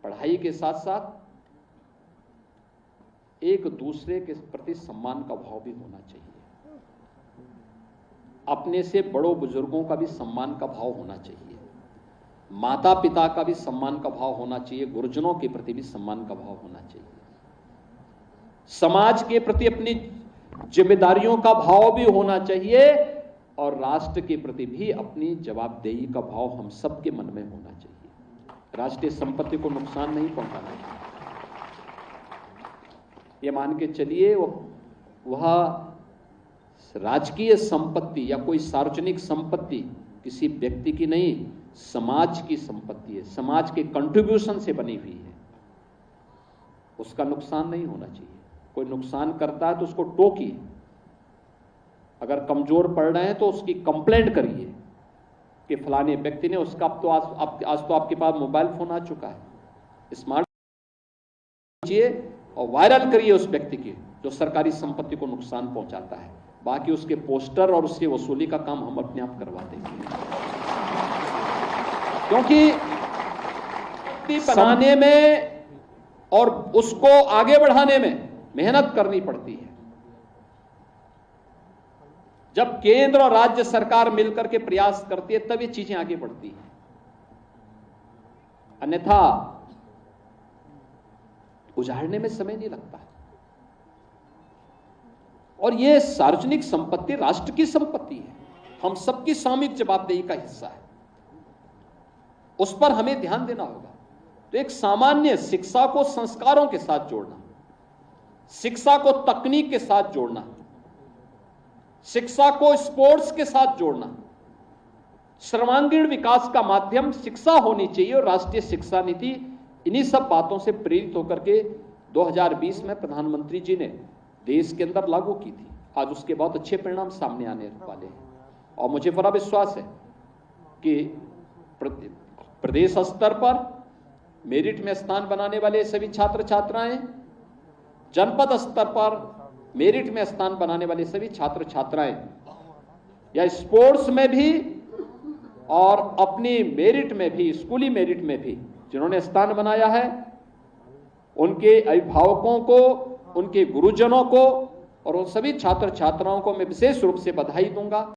पढ़ाई के साथ साथ एक दूसरे के प्रति सम्मान का भाव भी होना चाहिए। अपने से बड़ों बुजुर्गों का भी सम्मान का भाव होना चाहिए, माता पिता का भी सम्मान का भाव होना चाहिए, गुरुजनों के प्रति भी सम्मान का भाव होना चाहिए, समाज के प्रति अपनी जिम्मेदारियों का भाव भी होना चाहिए और राष्ट्र के प्रति भी अपनी जवाबदेही का भाव हम सबके मन में होना चाहिए। राष्ट्रीय संपत्ति को नुकसान नहीं पहुंचाना चाहिए। ये मान के चलिए वह राजकीय संपत्ति या कोई सार्वजनिक संपत्ति किसी व्यक्ति की नहीं, समाज की संपत्ति है, समाज के कंट्रीब्यूशन से बनी हुई है, उसका नुकसान नहीं होना चाहिए। कोई नुकसान करता है तो उसको टोकिए, अगर कमजोर पड़ रहे हैं तो उसकी कंप्लेंट करिए कि फलाने व्यक्ति ने उसका आज तो आपके पास मोबाइल फोन आ चुका है, स्मार्ट और वायरल करिए उस व्यक्ति की जो सरकारी संपत्ति को नुकसान पहुंचाता है। बाकी उसके पोस्टर और उसकी वसूली का काम हम अपने आप करवा देंगे, क्योंकि बनाने में और उसको आगे बढ़ाने में मेहनत करनी पड़ती है। जब केंद्र और राज्य सरकार मिलकर के प्रयास करती है तब ये चीजें आगे बढ़ती हैं, अन्यथा उजाड़ने में समय नहीं लगता। और ये सार्वजनिक संपत्ति राष्ट्र की संपत्ति है, हम सबकी सामूहिक जवाबदेही का हिस्सा है, उस पर हमें ध्यान देना होगा। तो एक सामान्य शिक्षा को संस्कारों के साथ जोड़ना, शिक्षा को तकनीक के साथ जोड़ना, शिक्षा को स्पोर्ट्स के साथ जोड़ना, सर्वांगीण विकास का माध्यम शिक्षा होनी चाहिए। और राष्ट्रीय शिक्षा नीति इन्हीं सब बातों से प्रेरित होकर के 2020 में प्रधानमंत्री जी ने देश के अंदर लागू की थी। आज उसके बहुत अच्छे परिणाम सामने आने वाले हैं और मुझे बड़ा विश्वास है कि प्रदेश स्तर पर मेरिट में स्थान बनाने वाले सभी छात्र छात्राएं, जनपद स्तर पर मेरिट में स्थान बनाने वाले सभी छात्र छात्राएं या स्पोर्ट्स में भी और अपनी मेरिट में भी, स्कूली मेरिट में भी जिन्होंने स्थान बनाया है, उनके अभिभावकों को, उनके गुरुजनों को और उन सभी छात्र छात्राओं को मैं विशेष रूप से बधाई दूंगा।